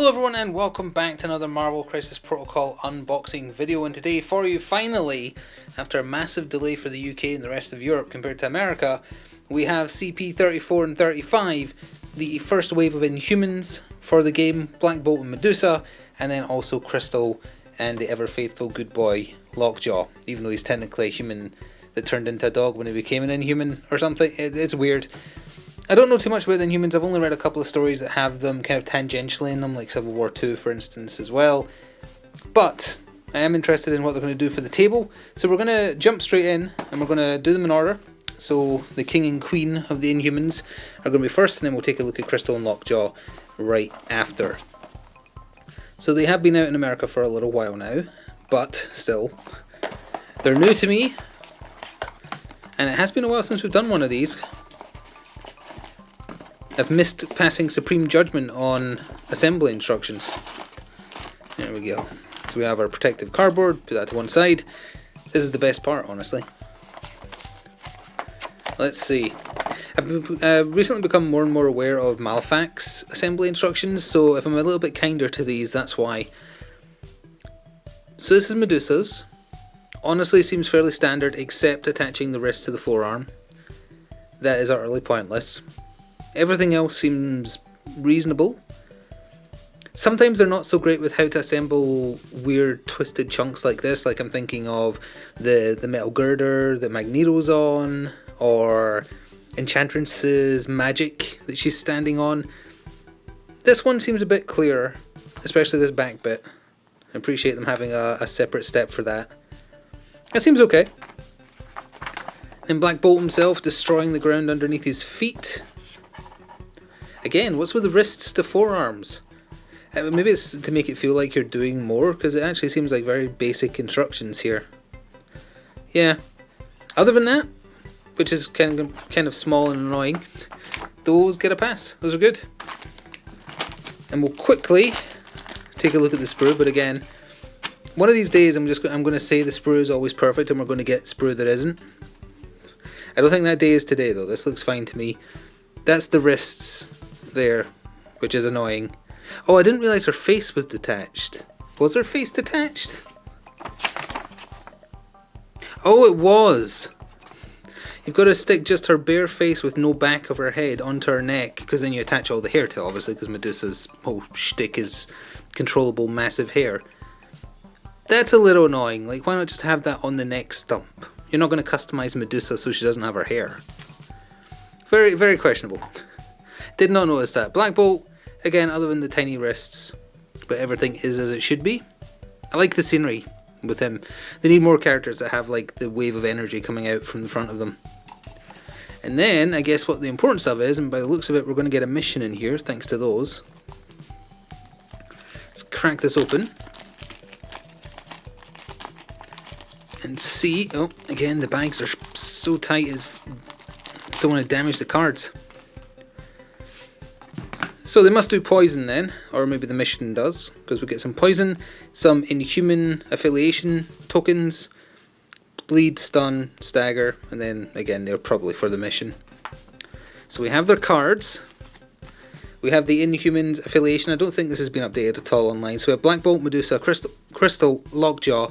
Hello everyone and welcome back to another Marvel Crisis Protocol unboxing video, and today for you, finally, after a massive delay for the UK and the rest of Europe compared to America, we have CP34 and 35, the first wave of Inhumans for the game, Black Bolt and Medusa, and then also Crystal and the ever faithful good boy Lockjaw, even though he's technically a human that turned into a dog when he became an Inhuman or something. It's weird. I don't know too much about the Inhumans. I've only read a couple of stories that have them kind of tangentially in them, like Civil War II for instance as well. But I am interested in what they're going to do for the table. So we're going to jump straight in and we're going to do them in order. So the King and Queen of the Inhumans are going to be first, and then we'll take a look at Crystal and Lockjaw right after. So they have been out in America for a little while now, but still, they're new to me. And it has been a while since we've done one of these. I've missed passing supreme judgment on assembly instructions. There we go. So we have our protective cardboard, put that to one side. This is the best part, honestly. Let's see. I've recently become more and more aware of Malfax assembly instructions, so if I'm a little bit kinder to these, that's why. So this is Medusa's. Honestly, seems fairly standard, except attaching the wrist to the forearm. That is utterly pointless. Everything else seems reasonable. Sometimes they're not so great with how to assemble weird twisted chunks like this, like I'm thinking of the metal girder that Magneto's on, or Enchantress's magic that she's standing on. This one seems a bit clearer, especially this back bit. I appreciate them having a separate step for that. That seems okay. Then Black Bolt himself destroying the ground underneath his feet. Again, what's with the wrists to forearms? Maybe it's to make it feel like you're doing more, because it actually seems like very basic instructions here. Yeah. Other than that, which is kind of small and annoying, those get a pass. Those are good. And we'll quickly take a look at the sprue, but again, one of these days I'm going to say the sprue is always perfect and we're going to get sprue that isn't. I don't think that day is today though. This looks fine to me. That's the wrists there, which is annoying. Oh, I didn't realise her face was detached. Was her face detached? Oh, it was. You've got to stick just her bare face with no back of her head onto her neck, because then you attach all the hair to it, obviously, because Medusa's whole shtick is controllable massive hair. That's a little annoying. Like, why not just have that on the neck stump? You're not going to customise Medusa so she doesn't have her hair. Very, very questionable. Did not notice that. Black Bolt, again, other than the tiny wrists, but everything is as it should be. I like the scenery with him. They need more characters that have like the wave of energy coming out from the front of them. And then, I guess what the important stuff is, and by the looks of it, we're going to get a mission in here, thanks to those. Let's crack this open. And see, oh, again, the bags are so tight, don't want to damage the cards. So they must do poison then, or maybe the mission does, because we get some poison, some Inhuman affiliation tokens, bleed, stun, stagger, and then again they're probably for the mission. So we have their cards. We have the Inhumans affiliation. I don't think this has been updated at all online. So we have Black Bolt, Medusa, Crystal, Lockjaw,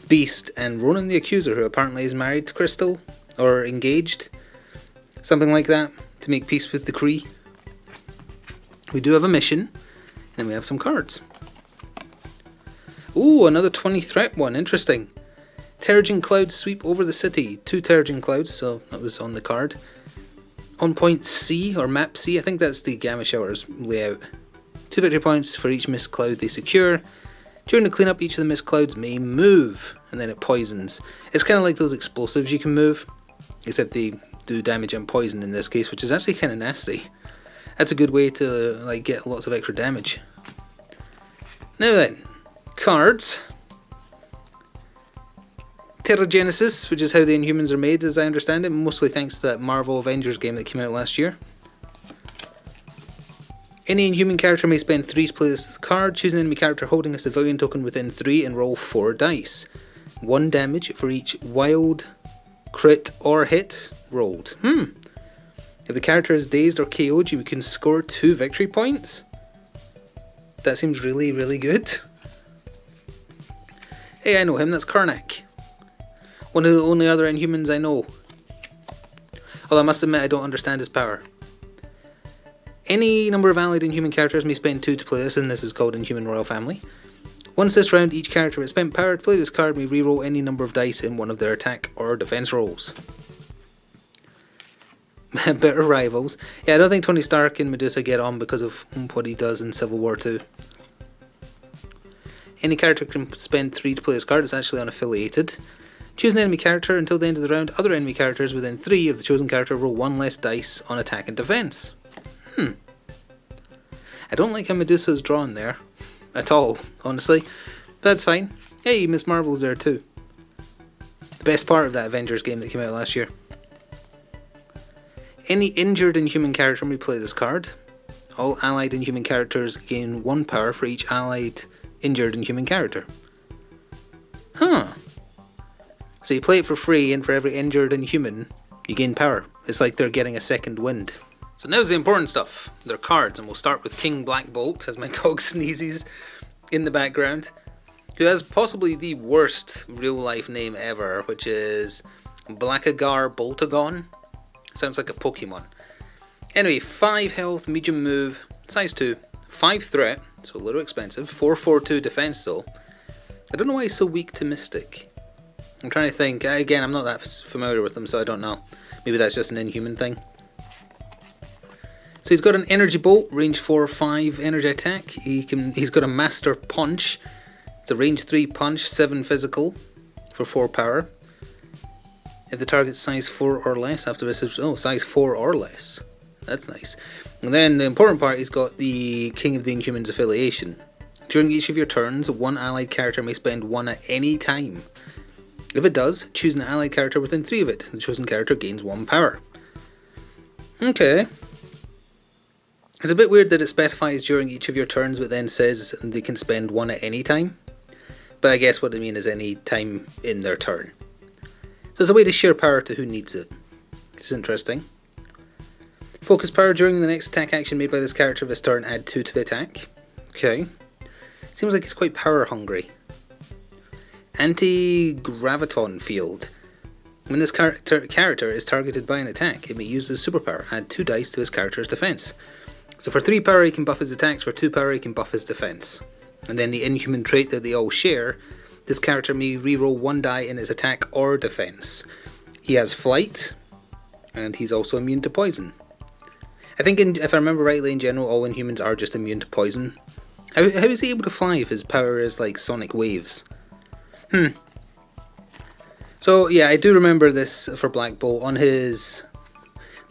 Beast, and Ronan the Accuser, who apparently is married to Crystal, or engaged, something like that, to make peace with the Kree. We do have a mission, and then we have some cards. Ooh, another 20 threat one, interesting. Terrigen clouds sweep over the city. 2 Terrigen clouds, so that was on the card. On point C, or map C, I think that's the Gamma Shower's layout. 2 victory points for each mist cloud they secure. During the cleanup, each of the mist clouds may move, and then it poisons. It's kind of like those explosives you can move, except they do damage and poison in this case, which is actually kind of nasty. That's a good way to like get lots of extra damage. Now then, cards. Terrigenesis, which is how the Inhumans are made as I understand it, mostly thanks to that Marvel Avengers game that came out last year. Any Inhuman character may spend 3 to play this card. Choose an enemy character holding a civilian token within 3 and roll 4 dice. 1 damage for each wild, crit, or hit rolled. If the character is dazed or KO'd, you can score 2 victory points. That seems really, really good. Hey, I know him, that's Karnak. One of the only other Inhumans I know. Although I must admit I don't understand his power. Any number of allied Inhuman characters may spend 2 to play this, and this is called Inhuman Royal Family. Once this round, each character that spent power to play this card may reroll any number of dice in one of their attack or defense rolls. Bitter rivals. Yeah, I don't think Tony Stark and Medusa get on because of what he does in Civil War 2. Any character can spend 3 to play this card. It's actually unaffiliated. Choose an enemy character. Until the end of the round, other enemy characters within 3 of the chosen character roll 1 less dice on attack and defense. I don't like how Medusa is drawn there. At all, honestly. That's fine. Hey, Miss Marvel's there too. The best part of that Avengers game that came out last year. Any injured Inhuman character may play this card. All allied Inhuman characters gain 1 power for each allied injured Inhuman character. Huh. So you play it for free, and for every injured Inhuman, you gain power. It's like they're getting a second wind. So now's the important stuff. They're cards, and we'll start with King Black Bolt, as my dog sneezes in the background, who has possibly the worst real-life name ever, which is Blackagar Boltagon. Sounds like a Pokemon. Anyway, 5 health, medium move, size 2, 5 threat, so a little expensive, 4/4/2 defense though. I don't know why he's so weak to Mystic. I'm trying to think. Again, I'm not that familiar with them, so I don't know. Maybe that's just an Inhuman thing. So he's got an Energy Bolt, range 4/5 energy attack. He's got a Master Punch. It's a range 3 punch, 7 physical for 4 power. If the target's size 4 or less, after this is size 4 or less. That's nice. And then the important part, he's got the King of the Inhumans affiliation. During each of your turns, 1 allied character may spend 1 at any time. If it does, choose an allied character within 3 of it. The chosen character gains 1 power. Okay. It's a bit weird that it specifies during each of your turns, but then says they can spend 1 at any time. But I guess what I mean is any time in their turn. So it's a way to share power to who needs it. It's interesting. Focus power during the next attack action made by this character this turn, add 2 to the attack. Okay. Seems like he's quite power hungry. Anti-Graviton Field. When this character is targeted by an attack, it may use his superpower, add 2 dice to his character's defense. So for 3 power he can buff his attacks, for 2 power he can buff his defense. And then the Inhuman trait that they all share, this character may reroll 1 die in his attack or defense. He has flight, and he's also immune to poison. I think, if I remember rightly, in general, all Inhumans are just immune to poison. How is he able to fly if his power is like sonic waves? So yeah, I do remember this for Black Bolt. On his,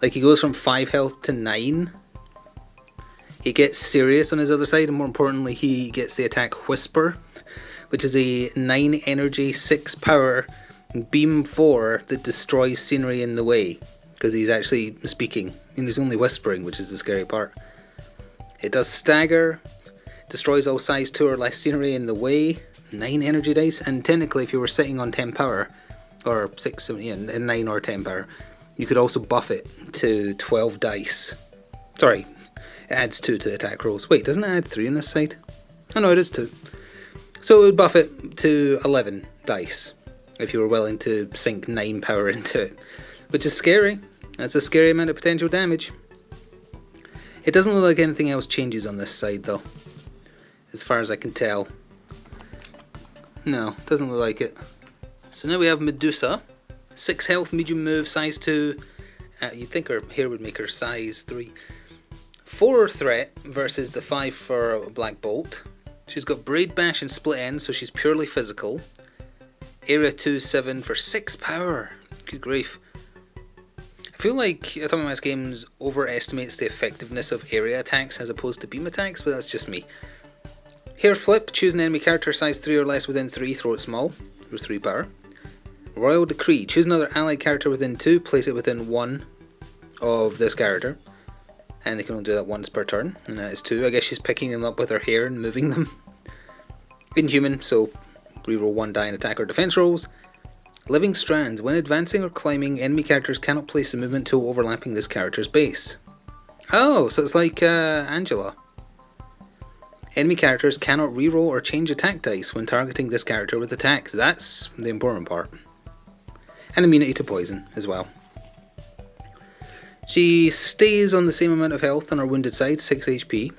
he goes from 5 health to 9. He gets serious on his other side, and more importantly, he gets the attack Whisper, which is a 9 energy, 6 power, beam 4 that destroys scenery in the way, because he's actually speaking, and he's only whispering, which is the scary part. It does stagger, destroys all size 2 or less scenery in the way, 9 energy dice, and technically if you were sitting on 10 power, or 6, 7, 9 or 10 power, you could also buff it to 12 dice. Sorry, it adds 2 to the attack rolls. Wait, doesn't it add 3 on this side? Oh no, it is 2. So it would buff it to 11 dice, if you were willing to sink 9 power into it. Which is scary. That's a scary amount of potential damage. It doesn't look like anything else changes on this side though, as far as I can tell. No, doesn't look like it. So now we have Medusa. 6 health, medium move, size 2. You'd think her hair would make her size 3. 4 threat versus the 5 for Black Bolt. She's got Braid Bash and Split End, so she's purely physical. Area 2/7 for 6 power. Good grief. I feel like Atomic Mass Games overestimates the effectiveness of area attacks as opposed to beam attacks, but that's just me. Hair Flip, choose an enemy character size 3 or less within 3, throw it small, for 3 power. Royal Decree, choose another allied character within 2, place it within 1 of this character. And they can only do that once per turn, and that is 2. I guess she's picking them up with her hair and moving them. Inhuman, so reroll 1 die in attack or defense rolls. Living Strands, when advancing or climbing, enemy characters cannot place a movement tool overlapping this character's base. Oh, so it's like Angela. Enemy characters cannot reroll or change attack dice when targeting this character with attacks. That's the important part. And immunity to poison as well. She stays on the same amount of health on her wounded side, 6 HP.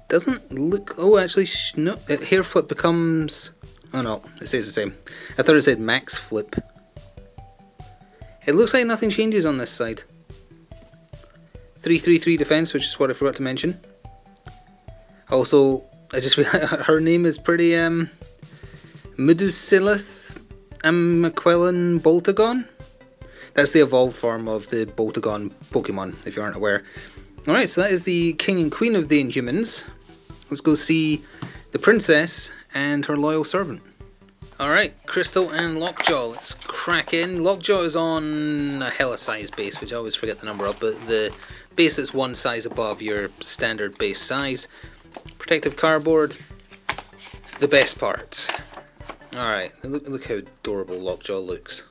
Doesn't look... Oh, actually, no. Hair flip becomes... Oh no, it stays the same. I thought it said max flip. It looks like nothing changes on this side. 333 defense, which is what I forgot to mention. Also, I just realized her name is pretty Medusilith McQuillan Boltagon. That's the evolved form of the Boltagon Pokemon, if you aren't aware. Alright, so that is the King and Queen of the Inhumans. Let's go see the Princess and her loyal servant. Alright, Crystal and Lockjaw, let's crack in. Lockjaw is on a hella size base, which I always forget the number of, but the base is one size above your standard base size. Protective cardboard, the best part. Alright, look how adorable Lockjaw looks.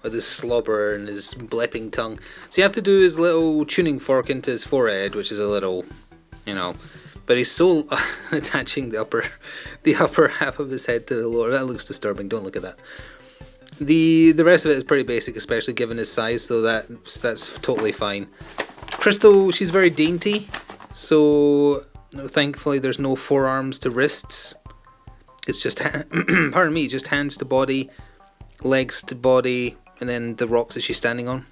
With his slobber and his blepping tongue. So you have to do his little tuning fork into his forehead, which is a little, you know... But he's so attaching the upper half of his head to the lower. That looks disturbing. Don't look at that. The rest of it is pretty basic, especially given his size, so that's totally fine. Crystal, she's very dainty, so thankfully there's no forearms to wrists. It's just pardon me, just hands to body, legs to body, and then the rocks that she's standing on.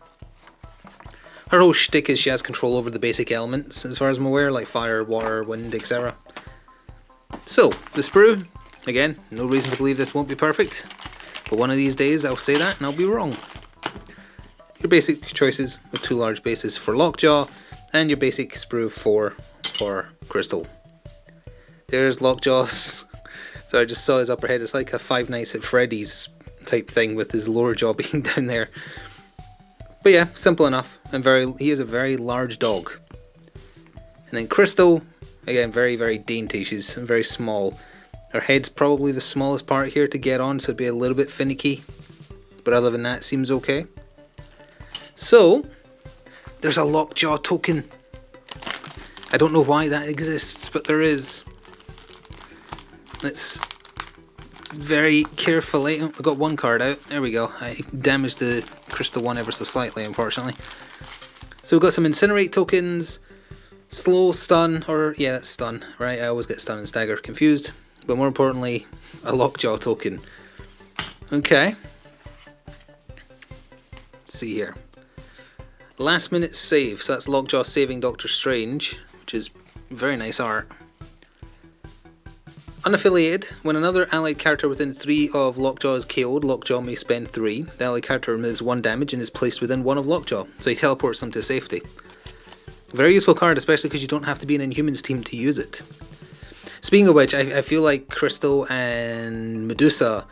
Her whole shtick is she has control over the basic elements, as far as I'm aware, like fire, water, wind, etc. So, the Sprue, again, no reason to believe this won't be perfect, but one of these days I'll say that and I'll be wrong. Your basic choices with 2 large bases for Lockjaw, and your basic Sprue 4 for Crystal. There's Lockjaw's, so I just saw his upper head, it's like a Five Nights at Freddy's type thing with his lower jaw being down there. But yeah, simple enough, and he is a very large dog. And then Crystal, again, very, very dainty, she's very small. Her head's probably the smallest part here to get on, so it'd be a little bit finicky. But other than that, seems okay. So, there's a Lockjaw Token. I don't know why that exists, but there is. Let's very carefully... Oh, I got one card out. There we go. I damaged the Crystal one ever so slightly, unfortunately. So we've got some Incinerate tokens, Slow, Stun, or... Yeah, that's Stun, right? I always get Stun and Stagger confused. But more importantly, a Lockjaw token. Okay. Let's see here. Last minute save. So that's Lockjaw saving Doctor Strange, which is very nice art. Unaffiliated, when another allied character within 3 of Lockjaw is KO'd, Lockjaw may spend 3. The allied character removes 1 damage and is placed within 1 of Lockjaw, so he teleports them to safety. Very useful card, especially because you don't have to be an Inhumans team to use it. Speaking of which, I feel like Crystal and Medusa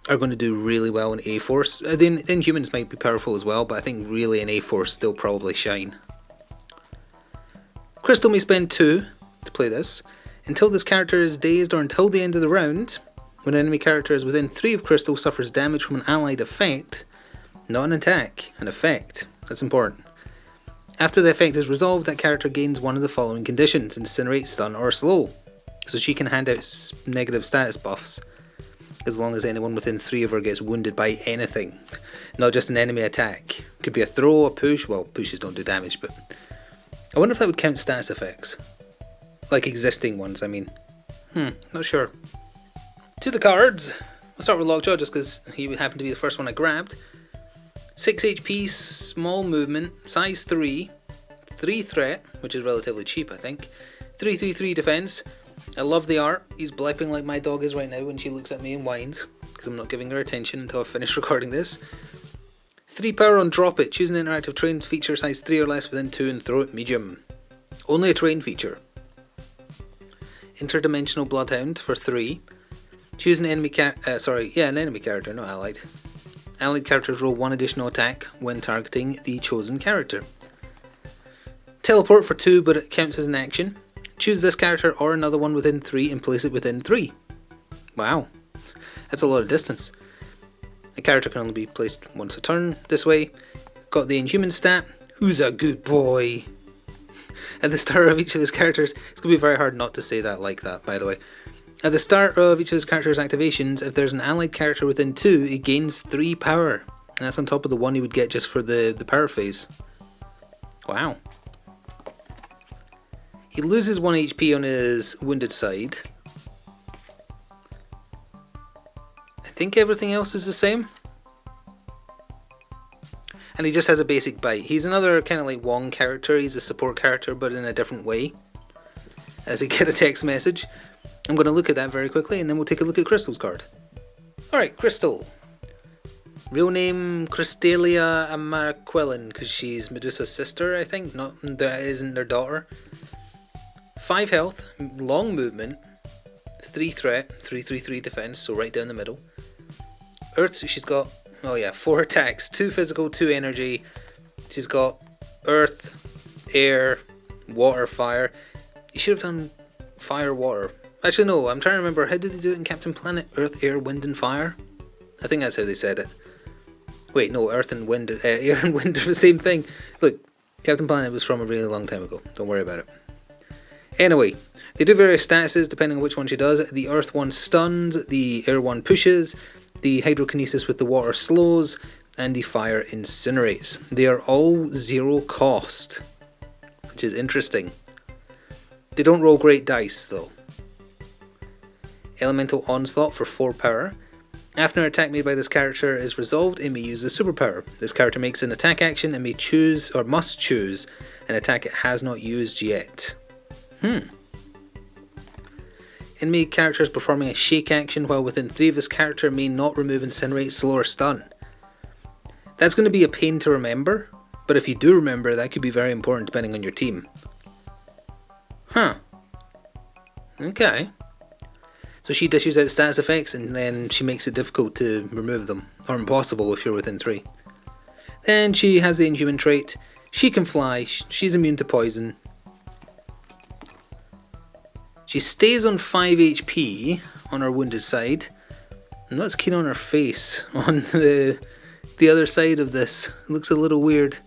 are going to do really well in A-Force. The Inhumans might be powerful as well, but I think really in A-Force they'll probably shine. Crystal may spend 2 to play this. Until this character is dazed or until the end of the round, when an enemy character is within 3 of Crystal suffers damage from an allied effect, not an attack, an effect. That's important. After the effect is resolved, that character gains one of the following conditions: Incinerate, Stun, or Slow. So she can hand out negative status buffs, as long as anyone within 3 of her gets wounded by anything, not just an enemy attack. Could be a throw, a push, well, pushes don't do damage, but I wonder if that would count status effects. Like existing ones, I mean. Not sure. To the cards. I'll start with Lockjaw just because he happened to be the first one I grabbed. 6 HP, small movement, size 3, 3 threat, which is relatively cheap I think, 333 defense. I love the art. He's blepping like my dog is right now when she looks at me and whines, because I'm not giving her attention until I finish recording this. 3 power on Drop It. Choose an interactive terrain feature size 3 or less within 2 and throw it medium. Only a terrain feature. Interdimensional Bloodhound for 3. Choose an enemy an enemy character, not allied. Allied characters roll 1 additional attack when targeting the chosen character. Teleport for 2, but it counts as an action. Choose this character or another one within 3 and place it within 3. Wow, that's a lot of distance. A character can only be placed once a turn this way. Got the Inhuman stat. Who's a good boy? At the start of each of his characters, it's going to be very hard not to say that like that, by the way. At the start of each of his character's activations, if there's an allied character within 2, he gains 3 power. And that's on top of the 1 he would get just for the power phase. Wow. He loses 1 HP on his wounded side. I think everything else is the same. And he just has a basic bite. He's another kind of like Wong character. He's a support character, but in a different way. As he get a text message. I'm going to look at that very quickly, and then we'll take a look at Crystal's card. Alright, Crystal. Real name, Crystalia Amaquillin, because she's Medusa's sister, I think. Not, that isn't their daughter. 5 health, long movement, 3 threat, 3/3/3 defense, so right down the middle. Earth, she's got, 4 attacks, 2 physical, 2 energy. She's got earth, air, water, fire. You should have done fire, water. Actually, no, I'm trying to remember, how did they do it in Captain Planet? Earth, air, wind, and fire? I think that's how they said it. Wait, no, earth and wind, air and wind are the same thing. Look, Captain Planet was from a really long time ago. Don't worry about it. Anyway, they do various statuses depending on which one she does. The earth one stuns, the air one pushes, the hydrokinesis with the water slows, and the fire incinerates. They are all 0 cost, which is interesting. They don't roll great dice though. Elemental Onslaught for 4 power. After an attack made by this character is resolved, it may use the superpower. This character makes an attack action and may choose, or must choose, an attack it has not used yet. Enemy characters performing a shake action while within 3 of this character may not remove, incinerate, slow, or stun. That's going to be a pain to remember, but if you do remember, that could be very important depending on your team. Okay. So she dishes out status effects and then she makes it difficult to remove them, or impossible if you're within 3. Then she has the Inhuman trait. She can fly, she's immune to poison. She stays on 5 HP on her wounded side. I'm not as keen on her face on the other side of this. It looks a little weird.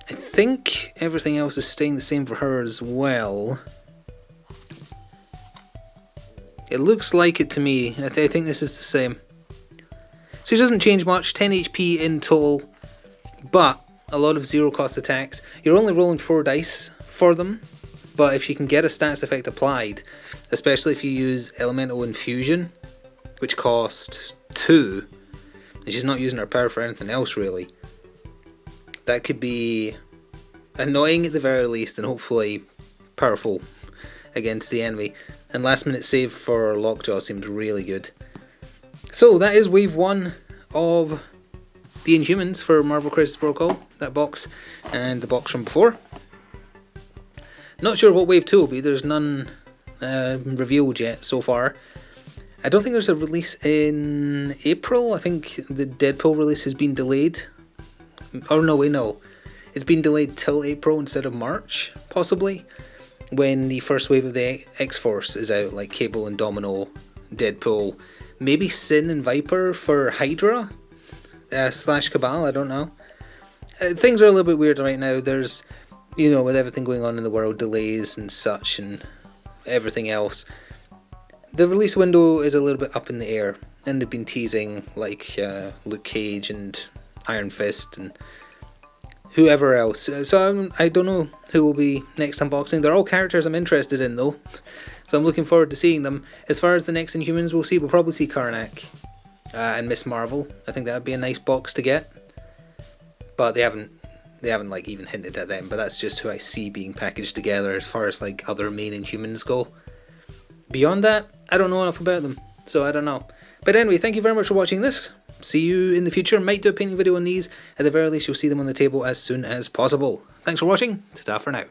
I think everything else is staying the same for her as well. It looks like it to me. I think this is the same. So she doesn't change much, 10 HP in total, but a lot of 0 cost attacks. You're only rolling 4 dice for them, but if she can get a status effect applied, especially if you use Elemental Infusion, which costs 2, and she's not using her power for anything else really, that could be annoying at the very least and hopefully powerful against the enemy. And last minute save for Lockjaw seems really good. So that is wave 1 of the Inhumans for Marvel Crisis Protocol, that box and the box from before. Not sure what wave 2 will be, there's none revealed yet so far. I don't think there's a release in April. I think the Deadpool release has been delayed. Oh no, wait, no. It's been delayed till April instead of March, possibly, when the first wave of the X-Force is out, like Cable and Domino, Deadpool, maybe Sin and Viper for Hydra / Cabal, I don't know. Things are a little bit weird right now. There's, with everything going on in the world, delays and such and everything else. The release window is a little bit up in the air, and they've been teasing like Luke Cage and Iron Fist and whoever else. So I don't know who will be next unboxing. They're all characters I'm interested in though, so I'm looking forward to seeing them. As far as the next Inhumans we'll probably see Karnak and Miss Marvel. I think that would be a nice box to get, but they haven't like even hinted at them, but that's just who I see being packaged together as far as like other main Inhumans go. Beyond that, I don't know enough about them, so I don't know. But anyway, thank you very much for watching this. See you in the future. Might do a painting video on these. At the very least, you'll see them on the table as soon as possible. Thanks for watching. Ta-ta for now.